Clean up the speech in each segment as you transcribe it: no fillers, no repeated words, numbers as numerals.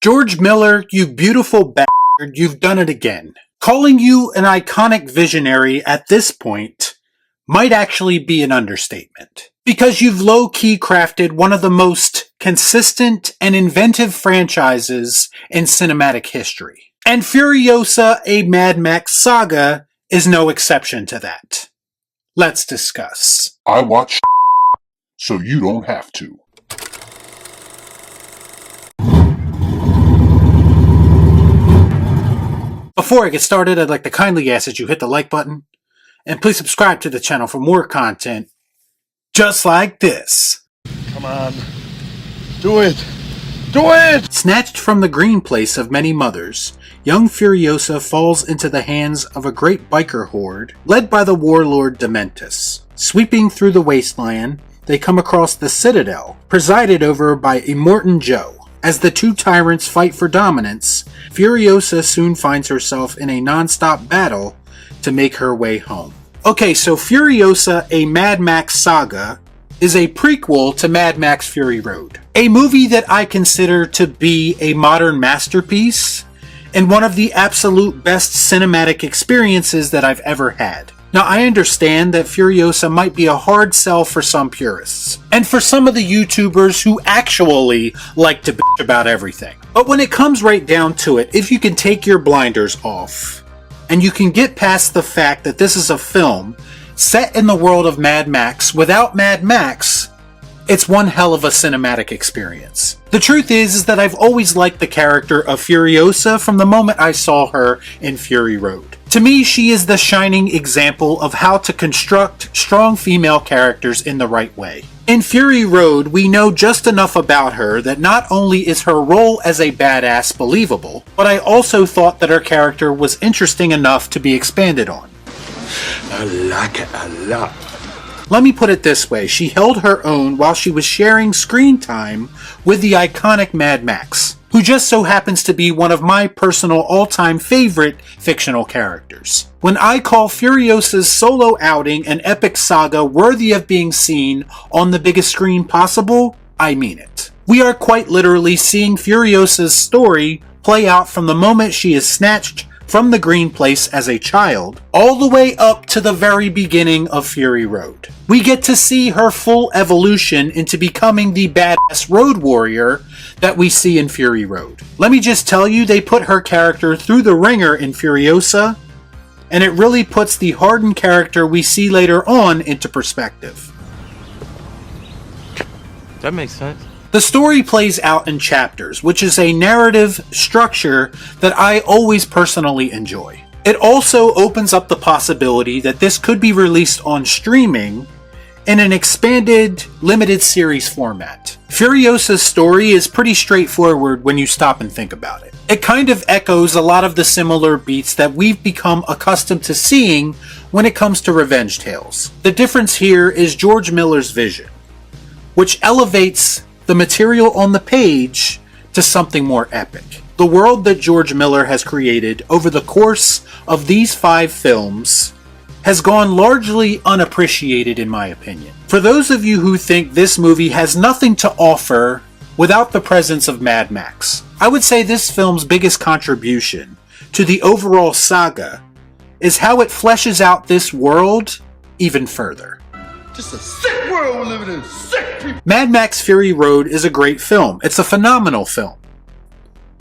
George Miller, you beautiful bastard, you've done it again. Calling you an iconic visionary at this point might actually be an understatement. Because you've low-key crafted one of the most consistent and inventive franchises in cinematic history. And Furiosa, a Mad Max Saga, is no exception to that. Let's discuss. I watch so you don't have to. Before I get started, I'd like to kindly ask that you hit the like button, and please subscribe to the channel for more content just like this. Come on. Do it! Do it! Snatched from the green place of many mothers, young Furiosa falls into the hands of a great biker horde led by the warlord Dementus. Sweeping through the wasteland, they come across the Citadel, presided over by Immortan Joe. As the two tyrants fight for dominance, Furiosa soon finds herself in a non-stop battle to make her way home. Okay, so Furiosa, a Mad Max Saga, is a prequel to Mad Max Fury Road. A movie that I consider to be a modern masterpiece and one of the absolute best cinematic experiences that I've ever had. Now, I understand that Furiosa might be a hard sell for some purists, and for some of the YouTubers who actually like to bitch about everything. But when it comes right down to it, if you can take your blinders off, and you can get past the fact that this is a film set in the world of Mad Max without Mad Max, it's one hell of a cinematic experience. The truth is that I've always liked the character of Furiosa from the moment I saw her in Fury Road. To me, she is the shining example of how to construct strong female characters in the right way. In Fury Road, we know just enough about her that not only is her role as a badass believable, but I also thought that her character was interesting enough to be expanded on. I like it a lot. Let me put it this way, she held her own while she was sharing screen time with the iconic Mad Max, who just so happens to be one of my personal all-time favorite fictional characters. When I call Furiosa's solo outing an epic saga worthy of being seen on the biggest screen possible, I mean it. We are quite literally seeing Furiosa's story play out from the moment she is snatched from the green place as a child, all the way up to the very beginning of Fury Road. We get to see her full evolution into becoming the badass road warrior that we see in Fury Road. Let me just tell you, they put her character through the ringer in Furiosa, and it really puts the hardened character we see later on into perspective. That makes sense. The story plays out in chapters, which is a narrative structure that I always personally enjoy. It also opens up the possibility that this could be released on streaming in an expanded, limited series format. Furiosa's story is pretty straightforward when you stop and think about it. It kind of echoes a lot of the similar beats that we've become accustomed to seeing when it comes to revenge tales. The difference here is George Miller's vision, which elevates the material on the page to something more epic. The world that George Miller has created over the course of these 5 films has gone largely unappreciated in my opinion. For those of you who think this movie has nothing to offer without the presence of Mad Max, I would say this film's biggest contribution to the overall saga is how it fleshes out this world even further. Just a sick world we're living in. Sick people. Mad Max Fury Road is a great film. It's a phenomenal film.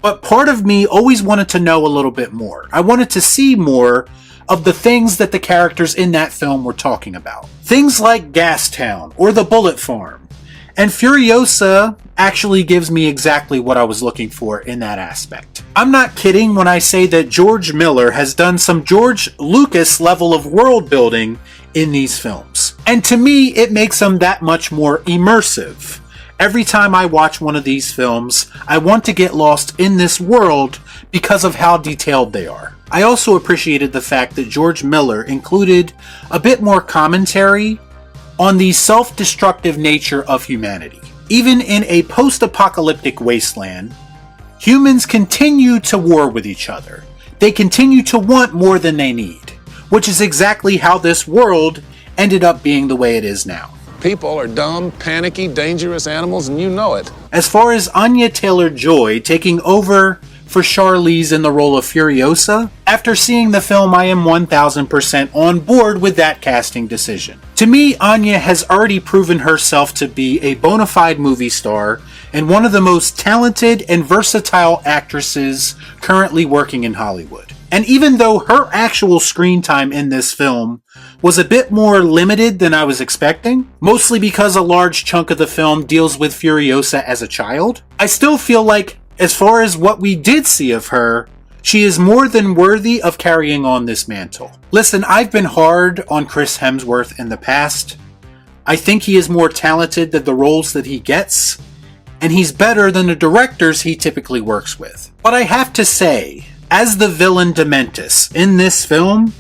But part of me always wanted to know a little bit more. I wanted to see more of the things that the characters in that film were talking about. Things like Gastown or the Bullet Farm. And Furiosa actually gives me exactly what I was looking for in that aspect. I'm not kidding when I say that George Miller has done some George Lucas level of world building in these films. And to me, it makes them that much more immersive. Every time I watch one of these films, I want to get lost in this world because of how detailed they are. I also appreciated the fact that George Miller included a bit more commentary on the self-destructive nature of humanity. Even in a post-apocalyptic wasteland, humans continue to war with each other. They continue to want more than they need, which is exactly how this world ended up being the way it is now. People are dumb, panicky, dangerous animals, and you know it. As far as Anya Taylor-Joy taking over for Charlize in the role of Furiosa, after seeing the film I am 1000% on board with that casting decision. To me, Anya has already proven herself to be a bona fide movie star and one of the most talented and versatile actresses currently working in Hollywood. And even though her actual screen time in this film was a bit more limited than I was expecting, mostly because a large chunk of the film deals with Furiosa as a child, I still feel like, as far as what we did see of her, she is more than worthy of carrying on this mantle. Listen, I've been hard on Chris Hemsworth in the past. I think he is more talented than the roles that he gets, and he's better than the directors he typically works with. But I have to say, as the villain Dementus in this film,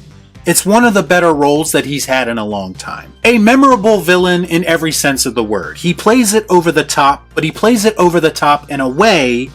it's one of the better roles that he's had in a long time. A memorable villain in every sense of the word. He plays it over the top, but he plays it over the top in a way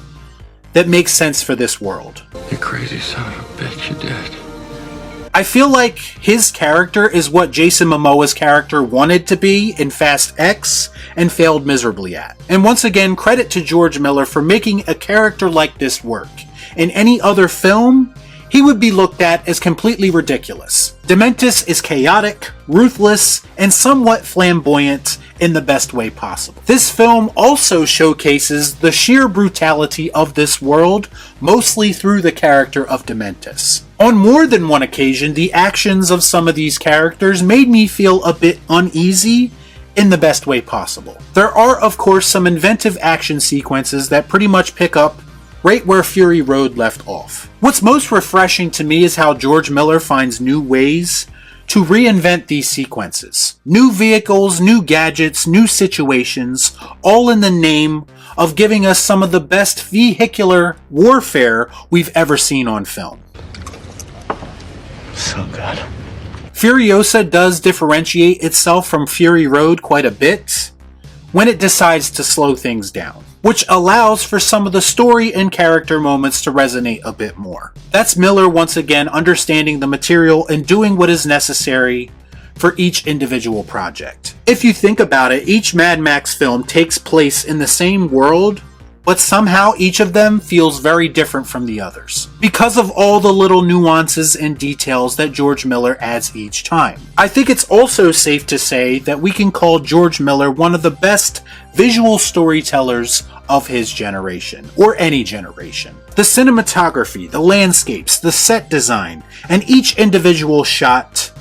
that makes sense for this world. You crazy son of a bitch, you did. I feel like his character is what Jason Momoa's character wanted to be in Fast X and failed miserably at. And once again, credit to George Miller for making a character like this work. In any other film, he would be looked at as completely ridiculous. Dementus is chaotic, ruthless, and somewhat flamboyant in the best way possible. This film also showcases the sheer brutality of this world, mostly through the character of Dementus. On more than one occasion, the actions of some of these characters made me feel a bit uneasy in the best way possible. There are, of course, some inventive action sequences that pretty much pick up right where Fury Road left off. What's most refreshing to me is how George Miller finds new ways to reinvent these sequences. New vehicles, new gadgets, new situations, all in the name of giving us some of the best vehicular warfare we've ever seen on film. So good. Furiosa does differentiate itself from Fury Road quite a bit when it decides to slow things down, which allows for some of the story and character moments to resonate a bit more. That's Miller once again understanding the material and doing what is necessary for each individual project. If you think about it, each Mad Max film takes place in the same world, but somehow each of them feels very different from the others, because of all the little nuances and details that George Miller adds each time. I think it's also safe to say that we can call George Miller one of the best visual storytellers of his generation, or any generation. The cinematography, the landscapes, the set design, and each individual shot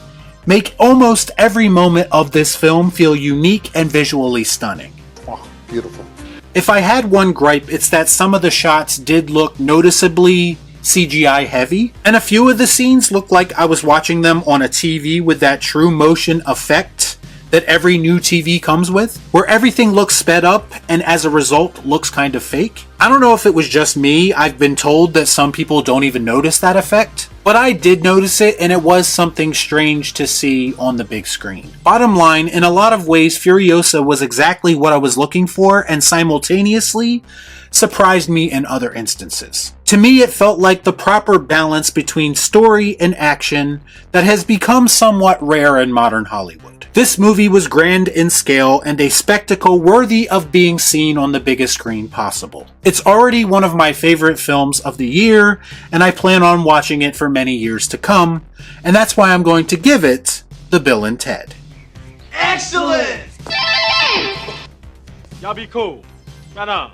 make almost every moment of this film feel unique and visually stunning. Oh, beautiful. If I had one gripe, it's that some of the shots did look noticeably CGI heavy, and a few of the scenes looked like I was watching them on a TV with that true motion effect that every new TV comes with, where everything looks sped up and as a result looks kind of fake. I don't know if it was just me. I've been told that some people don't even notice that effect, but I did notice it, and it was something strange to see on the big screen. Bottom line, in a lot of ways, Furiosa was exactly what I was looking for and simultaneously surprised me in other instances. To me, it felt like the proper balance between story and action that has become somewhat rare in modern Hollywood. This movie was grand in scale and a spectacle worthy of being seen on the biggest screen possible. It's already one of my favorite films of the year, and I plan on watching it for many years to come, and that's why I'm going to give it the Bill and Ted. Excellent! Y'all be cool. Right on.